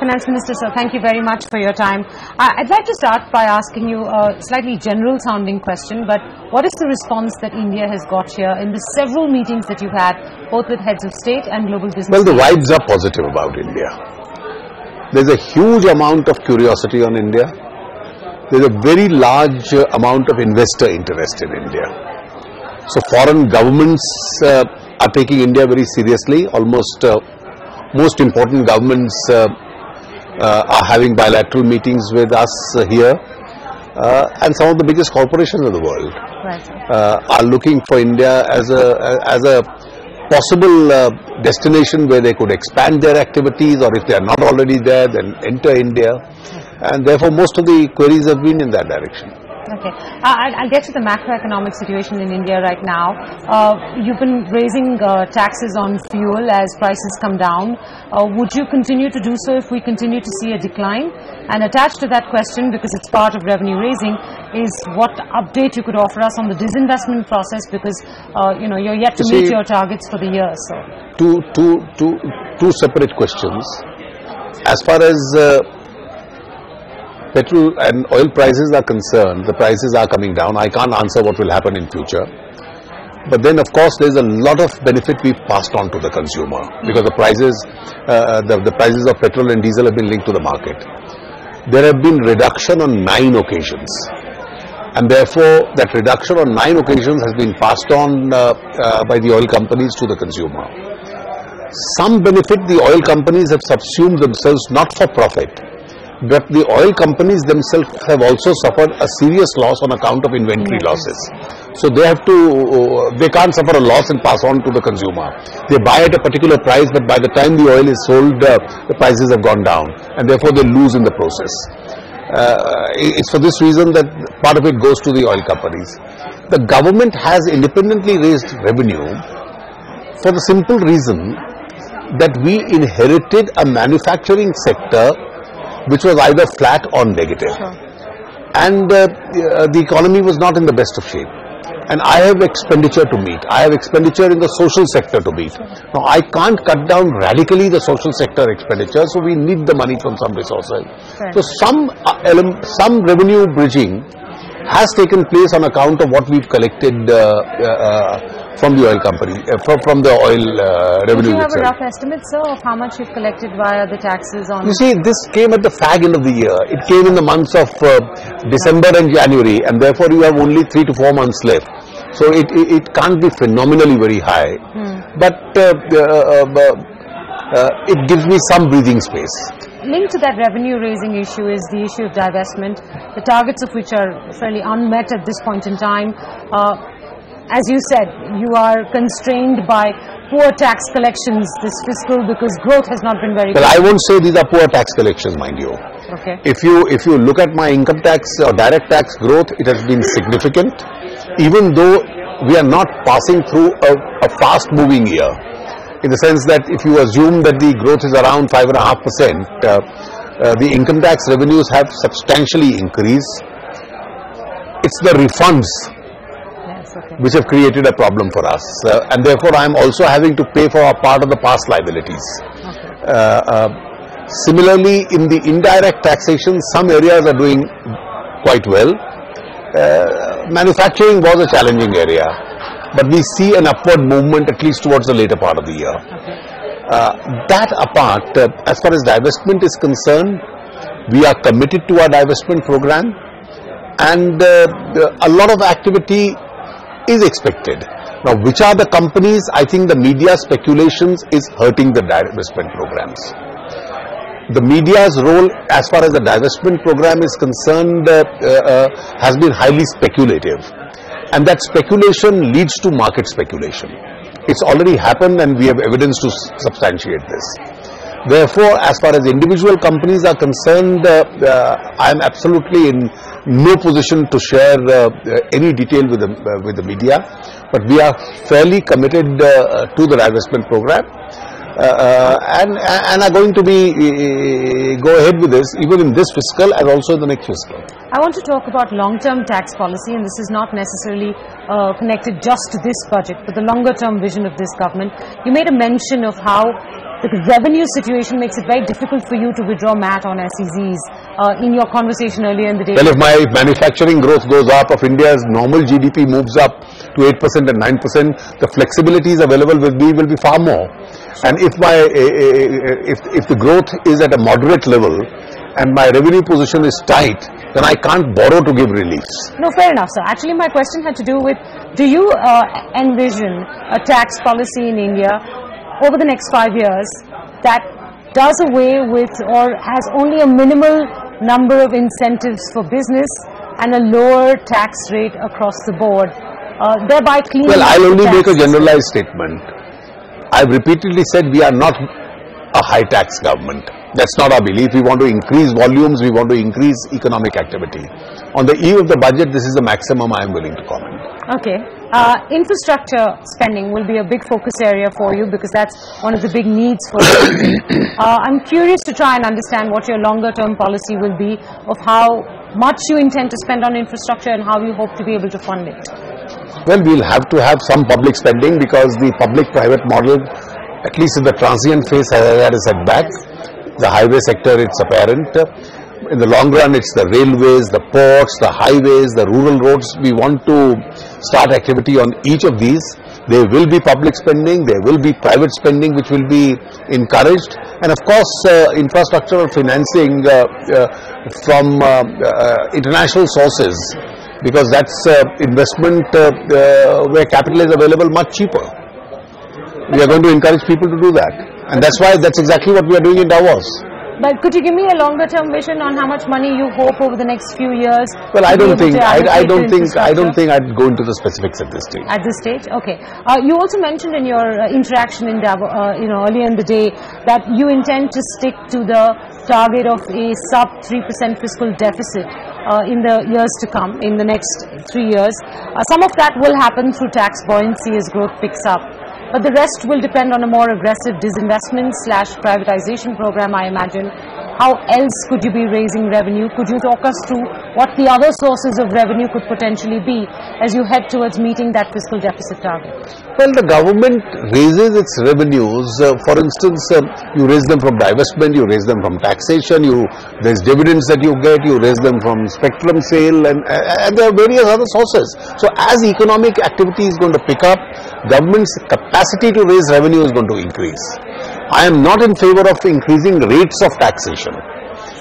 Finance Minister, sir, thank you very much for your time. I'd like to start by asking you a slightly general-sounding question, but what is the response that India has got here in the several meetings that you've had, both with heads of state and global business? Well, the vibes are positive about India. There's a huge amount of curiosity on India. There's a very large amount of investor interest in India. So foreign governments are taking India very seriously. Almost most important governments are having bilateral meetings with us here, and some of the biggest corporations of the world are looking for India as a possible destination where they could expand their activities, or if they are not already there, then enter India, and therefore most of the queries have been in that direction. Okay. I'll get to the macroeconomic situation in India right now. You've been raising taxes on fuel as prices come down. Would you continue to do so if we continue to see a decline? And attached to that question, because it's part of revenue raising, is what update you could offer us on the disinvestment process, because you're yet to meet your targets for the year. So two separate questions. As far as petrol and oil prices are concerned, the prices are coming down. I can't answer what will happen in future. But then, of course, there's a lot of benefit we've passed on to the consumer, because the prices of petrol and diesel have been linked to the market. There have been reduction on 9 occasions, and therefore that reduction on 9 occasions has been passed on by the oil companies to the consumer. Some benefit the oil companies have subsumed themselves, not for profit, but the oil companies themselves have also suffered a serious loss on account of inventory losses. So they can't suffer a loss and pass on to the consumer. They buy at a particular price, but by the time the oil is sold, the prices have gone down, and therefore they lose in the process. It's for this reason that part of it goes to the oil companies. The government has independently raised revenue for the simple reason that we inherited a manufacturing sector which was either flat or negative. And the economy was not in the best of shape. And I have expenditure to meet. I have expenditure in the social sector to meet. Now, I can't cut down radically the social sector expenditure, so we need the money from some resources. So some revenue bridging has taken place on account of what we've collected from the oil company, from the oil revenue. Do you have a rough estimate, sir, of how much you've collected via the taxes on? You see, this came at the fag end of the year. It came in the months of December and January, and therefore you have only 3 to 4 months left. So it can't be phenomenally very high, but it gives me some breathing space. Linked to that revenue raising issue is the issue of divestment, the targets of which are fairly unmet at this point in time. As you said, you are constrained by poor tax collections this fiscal because growth has not been very good. Well, I won't say these are poor tax collections, mind you. Okay. If you look at my income tax or direct tax growth, it has been significant, even though we are not passing through a fast-moving year. In the sense that if you assume that the growth is around 5.5%, the income tax revenues have substantially increased. It's the refunds which have created a problem for us, and therefore I am also having to pay for a part of the past liabilities. Similarly, in the indirect taxation, some areas are doing quite well. Manufacturing was a challenging area, but we see an upward movement at least towards the later part of the year. That apart, as far as divestment is concerned, we are committed to our divestment program, and a lot of activity is expected. Now, which are the companies? I think the media speculations is hurting the divestment programs. The media's role as far as the divestment program is concerned has been highly speculative. And that speculation leads to market speculation. It's already happened, and we have evidence to substantiate this. Therefore, as far as individual companies are concerned, I am absolutely in no position to share any detail with the media. But we are fairly committed to the divestment program, and are going to go ahead with this even in this fiscal and also in the next fiscal. I want to talk about long-term tax policy, and this is not necessarily connected just to this budget, but the longer-term vision of this government. You made a mention of how the revenue situation makes it very difficult for you to withdraw MAT on SEZs in your conversation earlier in the day. Well, if my manufacturing growth goes up, if India's normal GDP moves up to 8% and 9%, the flexibilities available with me will be far more. And if my if the growth is at a moderate level and my revenue position is tight, then I can't borrow to give reliefs. No, fair enough, sir. Actually, my question had to do with, do you envision a tax policy in India over the next 5 years that does away with or has only a minimal number of incentives for business and a lower tax rate across the board, thereby cleaning up the tax system? Well, I'll only make a generalized statement. I've repeatedly said we are not a high tax government. That's not our belief. We want to increase volumes, we want to increase economic activity. On the eve of the budget, this is the maximum I am willing to comment. Okay. Infrastructure spending will be a big focus area for you because that's one of the big needs for the country. I'm curious to try and understand what your longer term policy will be of how much you intend to spend on infrastructure and how you hope to be able to fund it. Well, we'll have to have some public spending because the public-private model, at least in the transient phase, has had a setback. The highway sector, it's apparent. In the long run, it's the railways, the ports, the highways, the rural roads. We want to start activity on each of these. There will be public spending, there will be private spending which will be encouraged, and of course infrastructural financing from international sources, because that's investment where capital is available much cheaper. We are going to encourage people to do that, and that's exactly what we are doing in Davos. But could you give me a longer term vision on how much money you hope over the next few years? Well, I don't think I'd go into the specifics at this stage. At this stage, okay. You also mentioned in your interaction in Davos, earlier in the day, that you intend to stick to the target of a sub 3% fiscal deficit in the years to come, in the next 3 years. Some of that will happen through tax buoyancy as growth picks up. But the rest will depend on a more aggressive disinvestment/privatization program, I imagine. How else could you be raising revenue? Could you talk us through what the other sources of revenue could potentially be as you head towards meeting that fiscal deficit target? Well, the government raises its revenues. For instance, you raise them from divestment, you raise them from taxation, you raise dividends that you get, you raise them from spectrum sale, and there are various other sources. So as economic activity is going to pick up, government's capacity to raise revenue is going to increase. I am not in favor of increasing rates of taxation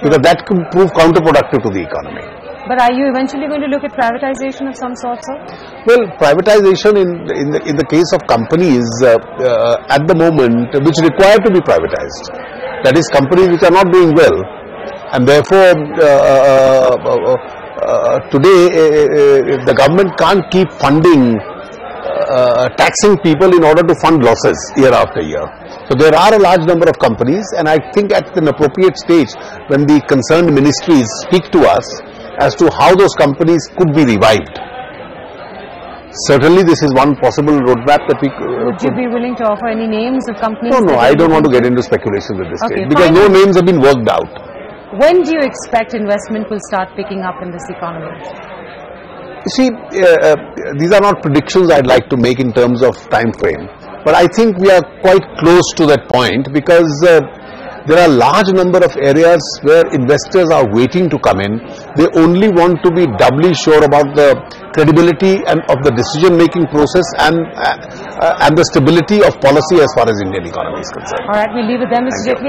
because that could prove counterproductive to the economy. But are you eventually going to look at privatization of some sort, sir? Well, privatization in the case of companies at the moment which require to be privatized, that is companies which are not doing well, and therefore today the government can't keep funding taxing people in order to fund losses year after year. So there are a large number of companies, and I think at an appropriate stage when the concerned ministries speak to us as to how those companies could be revived. Certainly this is one possible roadmap that we could. Would you be willing to offer any names of companies? No, I don't want to get into speculation at this Okay, stage because no names have been worked out. When do you expect investment will start picking up in this economy? You see, these are not predictions I'd like to make in terms of time frame, but I think we are quite close to that point because there are a large number of areas where investors are waiting to come in. They only want to be doubly sure about the credibility and of the decision-making process and the stability of policy as far as Indian economy is concerned. All right, we'll leave it there, Mr. Jaitley.